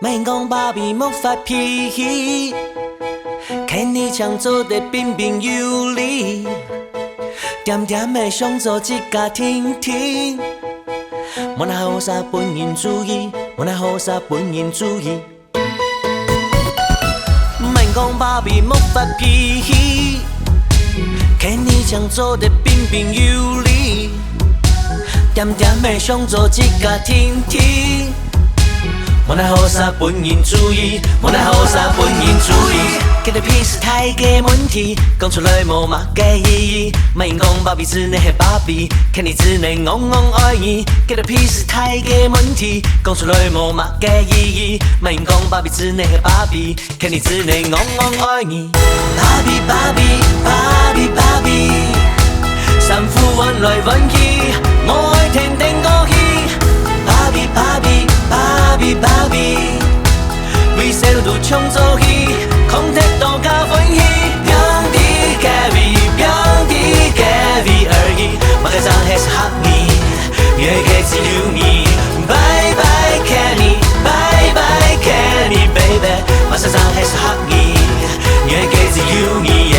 免讲爸比莫发脾气，看你常做得彬彬有礼，点点的想做一家庭庭。莫那好啥本人主义，莫那好啥本人主义。免讲爸比莫发脾气，看你常做得彬彬有礼，点点的想做一家庭庭。莫那好啥本人主义，莫那好啥本人主义。给的屁是太嘅问题，讲出来无嘛嘅意义。莫讲爸比之内系爸比，看你之内戆戆爱你。给的屁是太嘅问题，讲出来无嘛嘅意义。莫讲爸比之内系爸比，看你之内戆戆爱你。爸比爸比爸比爸比，三副弯来弯去，我爱天天过去。爸比爸比爸比爸比，为谁都抢走去，空铁都加分去，表弟 Gary， 表弟 Gary 而已，马盖上还是哈你，越给只有你，拜拜 Kenny， 拜拜 Kenny baby， 马盖上还是哈你，越给只有你耶。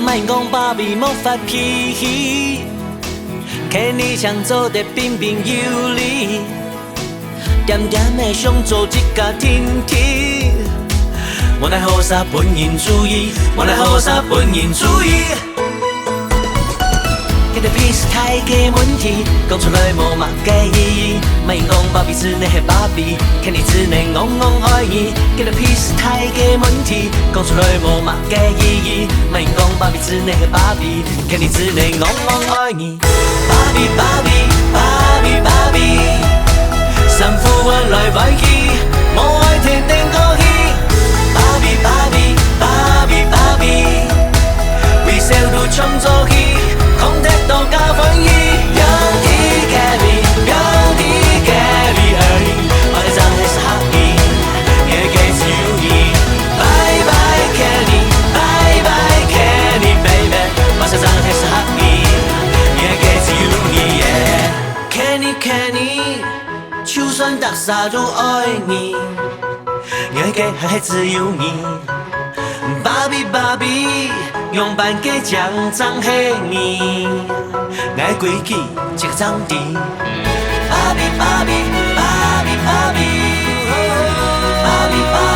莫讲爸比莫发脾气，看你常做得彬彬有礼。点点的想做一家庭庭，莫奈何啥本人主义，莫奈何啥本人主义。给的屁是太嘅问题，讲出来无嘛嘅意义。莫讲爸比之内系爸比，看你之内戆戆爱你。给的屁是太嘅问题，讲出来无嘛嘅意义。莫讲爸比之内系爸比，看你之内戆戆爱你。爸比爸比爸比爸比。三副弯来弯去，我爱天天过去。爸比爸比爸比爸比，为谁都抢走去，空铁都加分去。表弟 Gary， 表弟 Gary 而已，马盖上还是哈你，也给只有你。拜拜 Kenny， 拜拜 Kenny baby， 马盖上还是哈你，也给只有你。Kenny Kenny。就算大傻都爱你，爱嘅还只有你。爸比爸比，用半个奖章给你，爱规矩一个长地。爸比爸比爸比爸比，爸比爸比。